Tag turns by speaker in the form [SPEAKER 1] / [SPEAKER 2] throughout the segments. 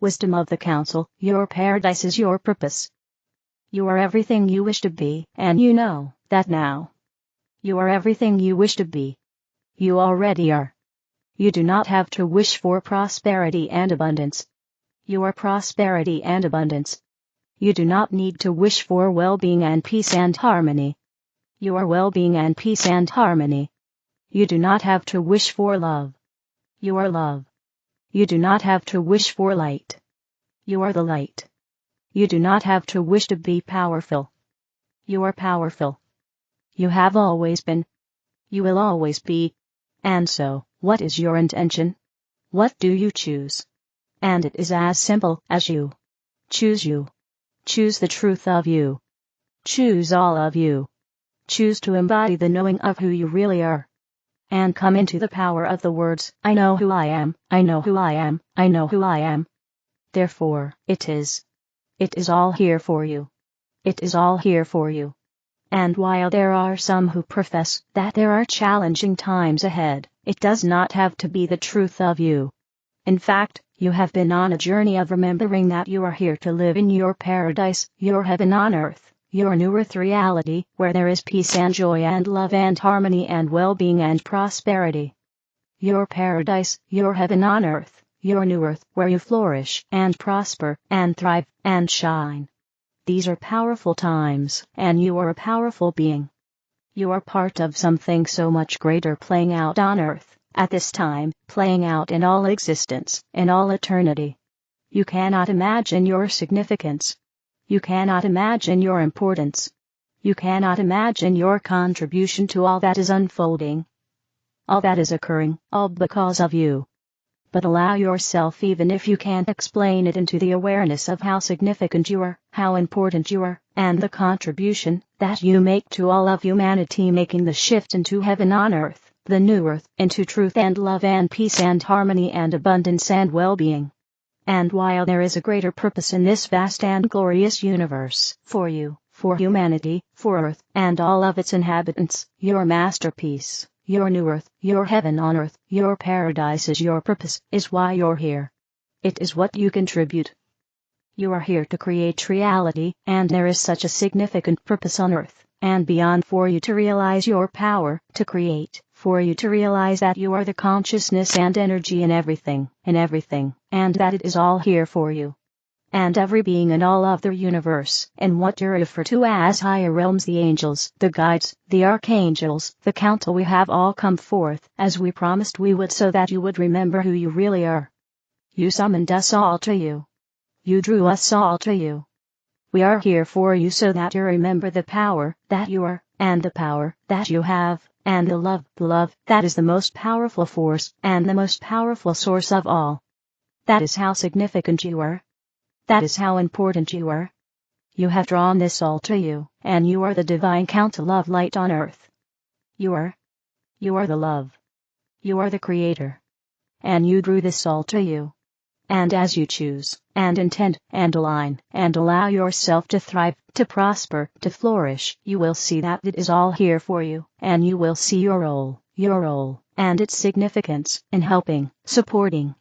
[SPEAKER 1] wisdom of the council, your paradise is your purpose. You are everything you wish to be, and you know that now. You are everything you wish to be. You already are. You do not have to wish for prosperity and abundance. You are prosperity and abundance. You do not need to wish for well-being and peace and harmony. You are well-being and peace and harmony. You do not have to wish for love. You are love. You do not have to wish for light. You are the light. You do not have to wish to be powerful. You are powerful. You have always been. You will always be. And so, what is your intention? What do you choose? And it is as simple as you. Choose you. Choose the truth of you. Choose all of you. Choose to embody the knowing of who you really are. And come into the power of the words, I know who I am, I know who I am, I know who I am. Therefore, it is. It is all here for you. It is all here for you. And while there are some who profess that there are challenging times ahead, it does not have to be the truth of you. In fact, you have been on a journey of remembering that you are here to live in your paradise, your heaven on earth, your new earth reality, where there is peace and joy and love and harmony and well-being and prosperity. Your paradise, your heaven on earth, your new earth, where you flourish and prosper and thrive and shine. These are powerful times, and you are a powerful being. You are part of something so much greater playing out on earth, at this time, playing out in all existence, in all eternity. You cannot imagine your significance. You cannot imagine your importance. You cannot imagine your contribution to all that is unfolding. All that is occurring, all because of you. But allow yourself, even if you can't explain it, into the awareness of how significant you are, how important you are, and the contribution that you make to all of humanity, making the shift into heaven on earth, the new earth, into truth and love and peace and harmony and abundance and well-being. And while there is a greater purpose in this vast and glorious universe, for you, for humanity, for earth, and all of its inhabitants, your masterpiece, your new earth, your heaven on earth, your paradise is your purpose, is why you're here. It is what you contribute. You are here to create reality, and there is such a significant purpose on earth and beyond for you to realize your power to create, for you to realize that you are the consciousness and energy in everything, and that it is all here for you. And every being in all of the universe, and what you refer to as higher realms, the angels, the guides, the archangels, the council, we have all come forth, as we promised we would, so that you would remember who you really are. You summoned us all to you. You drew us all to you. We are here for you so that you remember the power that you are, and the power that you have, and the love that is the most powerful force, and the most powerful source of all. That is how significant you are. That is how important you are. You have drawn this all to you, and you are the divine council of light on earth. You are the love. You are the creator. And you drew this all to you. And as you choose, and intend, and align, and allow yourself to thrive, to prosper, to flourish, you will see that it is all here for you, and you will see your role, and its significance in helping, supporting,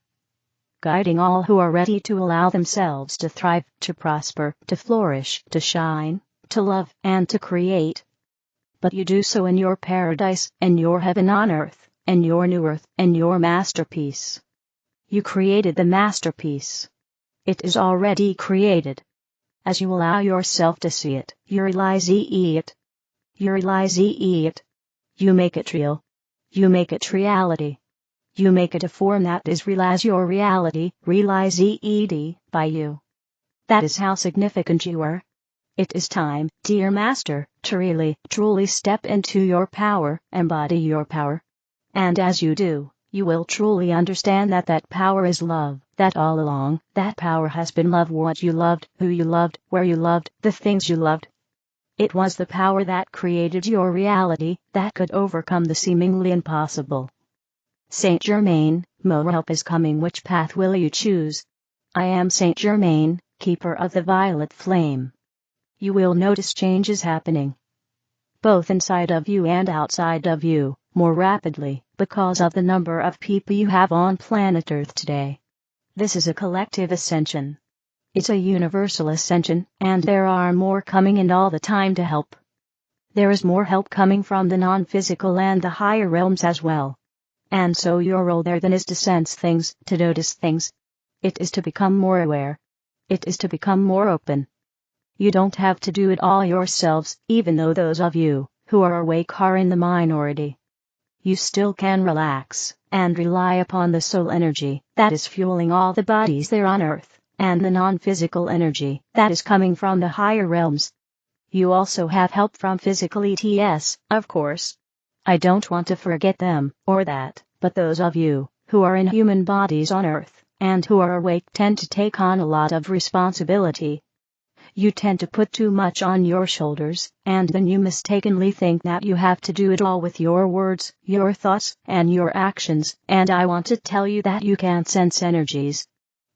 [SPEAKER 1] guiding all who are ready to allow themselves to thrive, to prosper, to flourish, to shine, to love, and to create. But you do so in your paradise, in your heaven on earth, in your new earth, in your masterpiece. You created the masterpiece. It is already created. As you allow yourself to see it, you realize it. You realize it. You make it real. You make it reality. You make it a form that is real as your reality, realize it by you. That is how significant you are. It is time, dear Master, to really, truly step into your power, embody your power. And as you do, you will truly understand that that power is love, that all along, that power has been love, what you loved, who you loved, where you loved, the things you loved. It was the power that created your reality, that could overcome the seemingly impossible. Saint Germain, more help is coming, which path will you choose? I am Saint Germain, keeper of the violet flame. You will notice changes happening, both inside of you and outside of you, more rapidly, because of the number of people you have on planet Earth today. This is a collective ascension. It's a universal ascension, and there are more coming in all the time to help. There is more help coming from the non-physical and the higher realms as well. And so your role there then is to sense things, to notice things. It is to become more aware. It is to become more open. You don't have to do it all yourselves, even though those of you who are awake are in the minority. You still can relax and rely upon the soul energy that is fueling all the bodies there on Earth, and the non-physical energy that is coming from the higher realms. You also have help from physical ETS, of course. I don't want to forget them, or that, but those of you who are in human bodies on Earth, and who are awake tend to take on a lot of responsibility. You tend to put too much on your shoulders, and then you mistakenly think that you have to do it all with your words, your thoughts, and your actions, and I want to tell you that you can sense energies.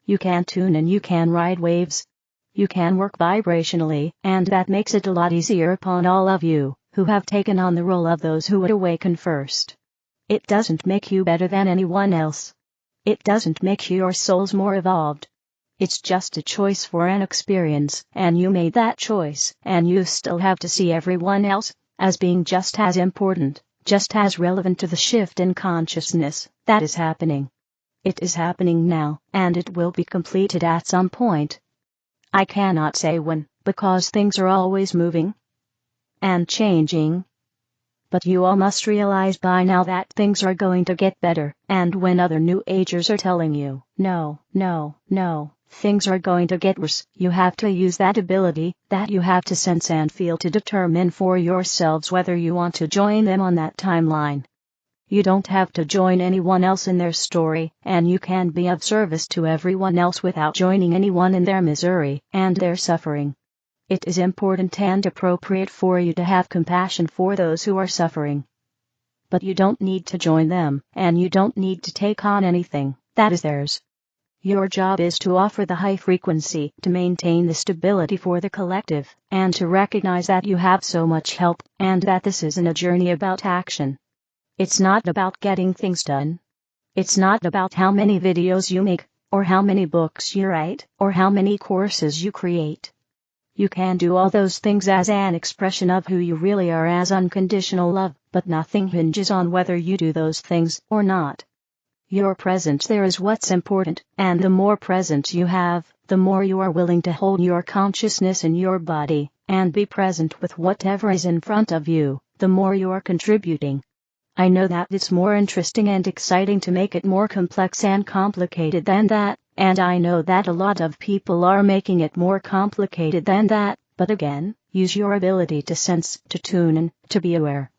[SPEAKER 1] You can tune and you can ride waves. You can work vibrationally, and that makes it a lot easier upon all of you who have taken on the role of those who would awaken first. It doesn't make you better than anyone else. It doesn't make your souls more evolved. It's just a choice for an experience, and you made that choice, and you still have to see everyone else as being just as important, just as relevant to the shift in consciousness that is happening. It is happening now, and it will be completed at some point. I cannot say when, because things are always moving and changing. But you all must realize by now that things are going to get better, and when other New Agers are telling you, no, things are going to get worse, you have to use that ability that you have to sense and feel to determine for yourselves whether you want to join them on that timeline. You don't have to join anyone else in their story, and you can be of service to everyone else without joining anyone in their misery and their suffering. It is important and appropriate for you to have compassion for those who are suffering. But you don't need to join them, and you don't need to take on anything that is theirs. Your job is to offer the high frequency to maintain the stability for the collective, and to recognize that you have so much help, and that this isn't a journey about action. It's not about getting things done. It's not about how many videos you make, or how many books you write, or how many courses you create. You can do all those things as an expression of who you really are as unconditional love, but nothing hinges on whether you do those things or not. Your presence there is what's important, and the more presence you have, the more you are willing to hold your consciousness in your body, and be present with whatever is in front of you, the more you are contributing. I know that it's more interesting and exciting to make it more complex and complicated than that, and I know that a lot of people are making it more complicated than that, but again, use your ability to sense, to tune in, to be aware.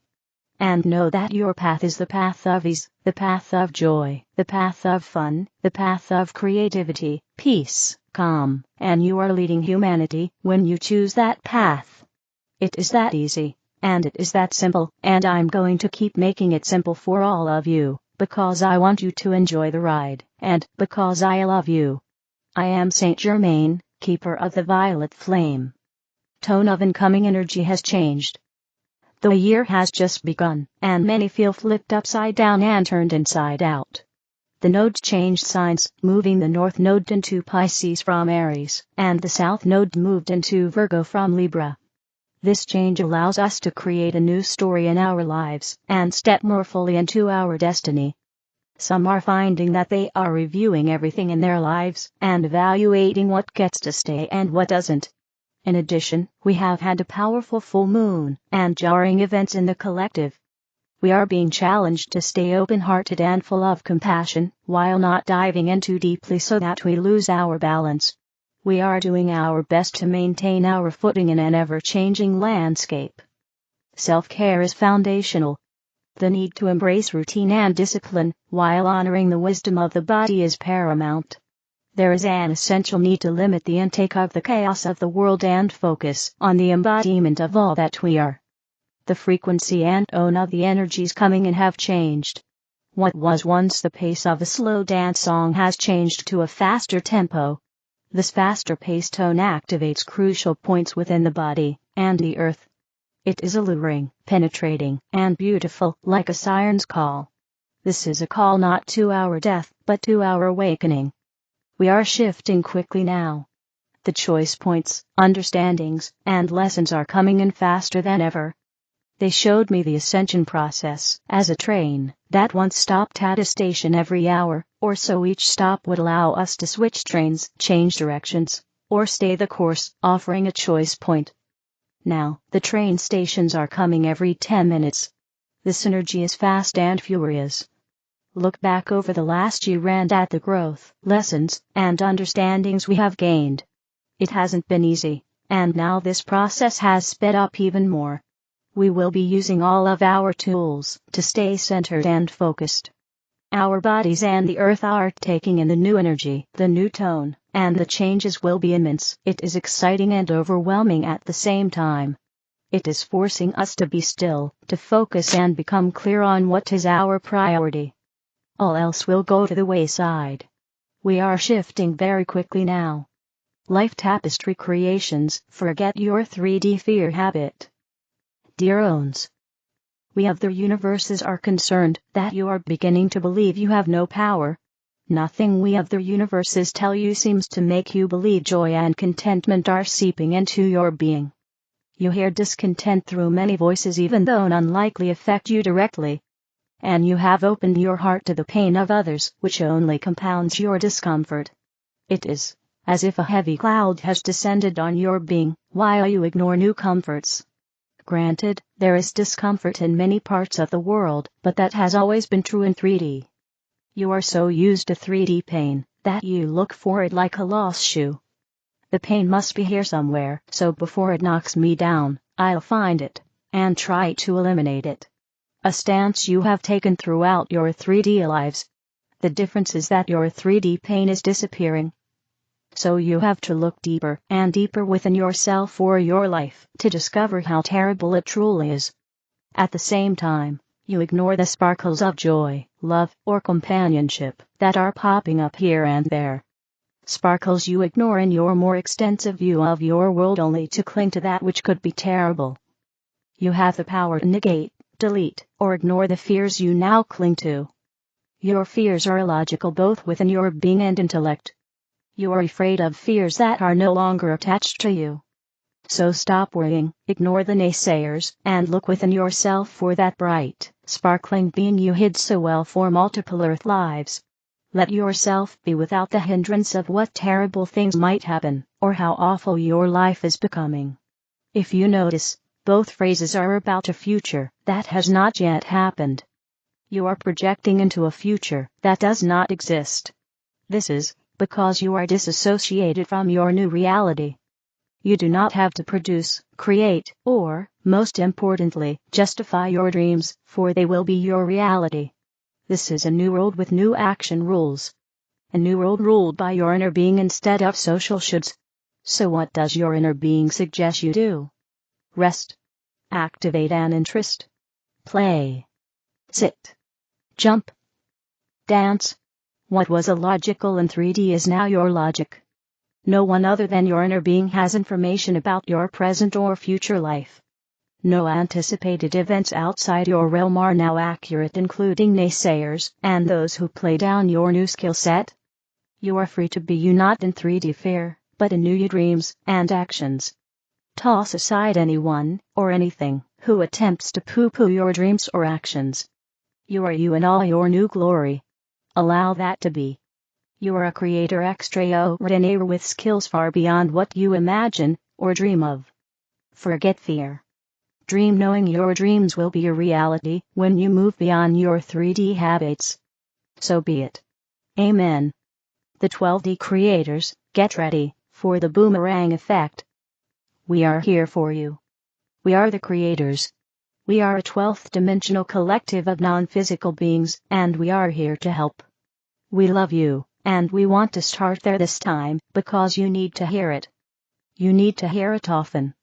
[SPEAKER 1] And know that your path is the path of ease, the path of joy, the path of fun, the path of creativity, peace, calm, and you are leading humanity when you choose that path. It is that easy. And it is that simple, and I'm going to keep making it simple for all of you, because I want you to enjoy the ride, and because I love you. I am Saint Germain, keeper of the violet flame. Tone of incoming energy has changed. The year has just begun, and many feel flipped upside down and turned inside out. The nodes changed signs, moving the North Node into Pisces from Aries, and the South Node moved into Virgo from Libra. This change allows us to create a new story in our lives, and step more fully into our destiny. Some are finding that they are reviewing everything in their lives, and evaluating what gets to stay and what doesn't. In addition, we have had a powerful full moon, and jarring events in the collective. We are being challenged to stay open-hearted and full of compassion, while not diving in too deeply so that we lose our balance. We are doing our best to maintain our footing in an ever-changing landscape. Self-care is foundational. The need to embrace routine and discipline, while honoring the wisdom of the body, is paramount. There is an essential need to limit the intake of the chaos of the world and focus on the embodiment of all that we are. The frequency and tone of the energies coming in have changed. What was once the pace of a slow dance song has changed to a faster tempo. This faster-paced tone activates crucial points within the body and the earth. It is alluring, penetrating, and beautiful, like a siren's call. This is a call not to our death, but to our awakening. We are shifting quickly now. The choice points, understandings, and lessons are coming in faster than ever. They showed me the ascension process as a train that once stopped at a station every hour or so. Each stop would allow us to switch trains, change directions, or stay the course, offering a choice point. Now, the train stations are coming every 10 minutes. The synergy is fast and furious. Look back over the last year and at the growth, lessons, and understandings we have gained. It hasn't been easy, and now this process has sped up even more. We will be using all of our tools to stay centered and focused. Our bodies and the earth are taking in the new energy, the new tone, and the changes will be immense. It is exciting and overwhelming at the same time. It is forcing us to be still, to focus and become clear on what is our priority. All else will go to the wayside. We are shifting very quickly now. Life Tapestry Creations, forget your 3D fear habit. Dear owns, we of the universes are concerned that you are beginning to believe you have no power. Nothing we of the universes tell you seems to make you believe joy and contentment are seeping into your being. You hear discontent through many voices even though none likely affect you directly. And you have opened your heart to the pain of others, which only compounds your discomfort. It is as if a heavy cloud has descended on your being, while you ignore new comforts. Granted, there is discomfort in many parts of the world, but that has always been true in 3D. You are so used to 3D pain that you look for it like a lost shoe. The pain must be here somewhere, so before it knocks me down, I'll find it and try to eliminate it. A stance you have taken throughout your 3D lives. The difference is that your 3D pain is disappearing. So you have to look deeper and deeper within yourself or your life to discover how terrible it truly is. At the same time, you ignore the sparkles of joy, love, or companionship that are popping up here and there. Sparkles you ignore in your more extensive view of your world only to cling to that which could be terrible. You have the power to negate, delete, or ignore the fears you now cling to. Your fears are illogical both within your being and intellect. You are afraid of fears that are no longer attached to you. So stop worrying, ignore the naysayers, and look within yourself for that bright, sparkling being you hid so well for multiple Earth lives. Let yourself be without the hindrance of what terrible things might happen, or how awful your life is becoming. If you notice, both phrases are about a future that has not yet happened. You are projecting into a future that does not exist. This is because you are disassociated from your new reality. You do not have to produce, create, or, most importantly, justify your dreams, for they will be your reality. This is a new world with new action rules. A new world ruled by your inner being instead of social shoulds. So what does your inner being suggest you do? Rest. Activate an interest. Play. Sit. Jump. Dance. What was illogical in 3D is now your logic. No one other than your inner being has information about your present or future life. No anticipated events outside your realm are now accurate, including naysayers and those who play down your new skill set. You are free to be you not in 3D fear, but in new dreams and actions. Toss aside anyone or anything who attempts to poo-poo your dreams or actions. You are you in all your new glory. Allow that to be. You are a creator extraordinaire with skills far beyond what you imagine or dream of. Forget fear. Dream knowing your dreams will be your reality when you move beyond your 3D habits. So be it. Amen. The 12D creators, get ready for the boomerang effect. We are here for you. We are the creators. We are a 12th dimensional collective of non-physical beings, and we are here to help. We love you, and we want to start there this time, because you need to hear it. You need to hear it often.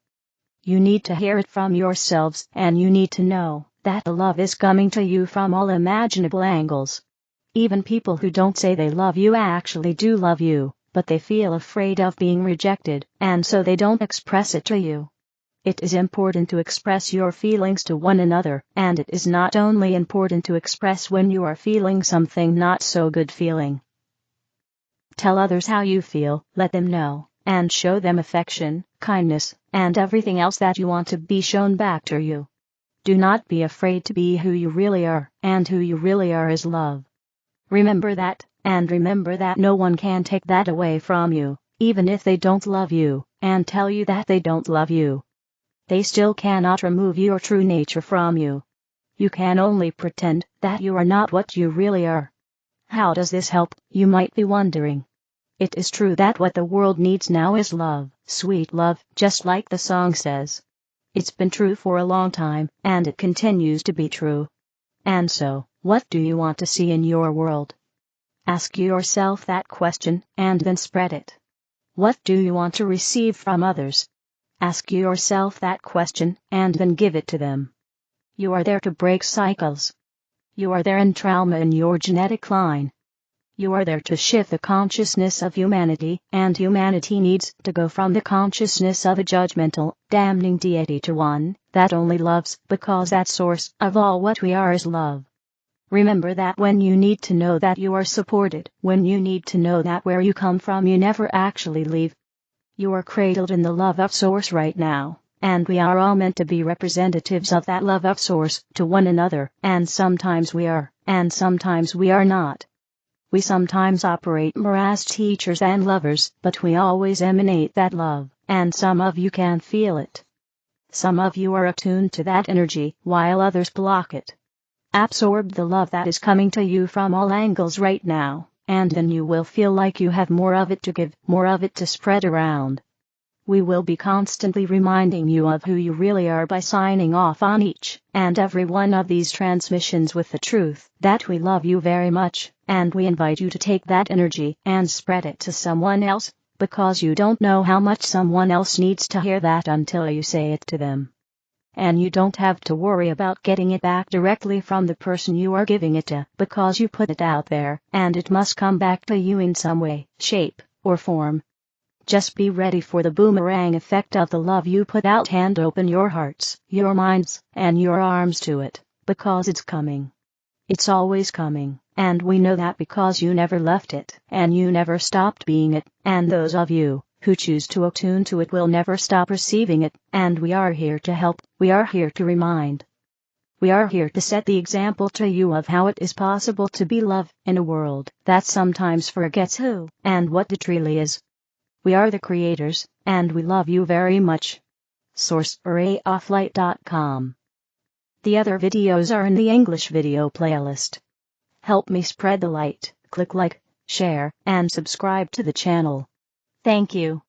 [SPEAKER 1] You need to hear it from yourselves, and you need to know that the love is coming to you from all imaginable angles. Even people who don't say they love you actually do love you, but they feel afraid of being rejected, and so they don't express it to you. It is important to express your feelings to one another, and it is not only important to express when you are feeling something not so good feeling. Tell others how you feel, let them know, and show them affection, kindness, and everything else that you want to be shown back to you. Do not be afraid to be who you really are, and who you really are is love. Remember that, and remember that no one can take that away from you, even if they don't love you, and tell you that they don't love you. They still cannot remove your true nature from you. You can only pretend that you are not what you really are. How does this help, you might be wondering? It is true that what the world needs now is love, sweet love, just like the song says. It's been true for a long time, and it continues to be true. And so, what do you want to see in your world? Ask yourself that question, and then spread it. What do you want to receive from others? Ask yourself that question, and then give it to them. You are there to break cycles. You are there in trauma in your genetic line. You are there to shift the consciousness of humanity, and humanity needs to go from the consciousness of a judgmental, damning deity to one that only loves, because that source of all what we are is love. Remember that when you need to know that you are supported, when you need to know that where you come from you never actually leave. You are cradled in the love of Source right now, and we are all meant to be representatives of that love of Source to one another, and sometimes we are, and sometimes we are not. We sometimes operate more as teachers and lovers, but we always emanate that love, and some of you can feel it. Some of you are attuned to that energy, while others block it. Absorb the love that is coming to you from all angles right now, and then you will feel like you have more of it to give, more of it to spread around. We will be constantly reminding you of who you really are by signing off on each and every one of these transmissions with the truth that we love you very much, and we invite you to take that energy and spread it to someone else, because you don't know how much someone else needs to hear that until you say it to them. And you don't have to worry about getting it back directly from the person you are giving it to, because you put it out there, and it must come back to you in some way, shape, or form. Just be ready for the boomerang effect of the love you put out, and open your hearts, your minds, and your arms to it, because it's coming. It's always coming, and we know that because you never left it, and you never stopped being it, and those of you who choose to attune to it will never stop receiving it, and we are here to help, we are here to remind. We are here to set the example to you of how it is possible to be love in a world that sometimes forgets who and what it really is. We are the creators, and we love you very much. Source: rayofflight.com. The other videos are in the English video playlist. Help me spread the light, click like, share, and subscribe to the channel. Thank you.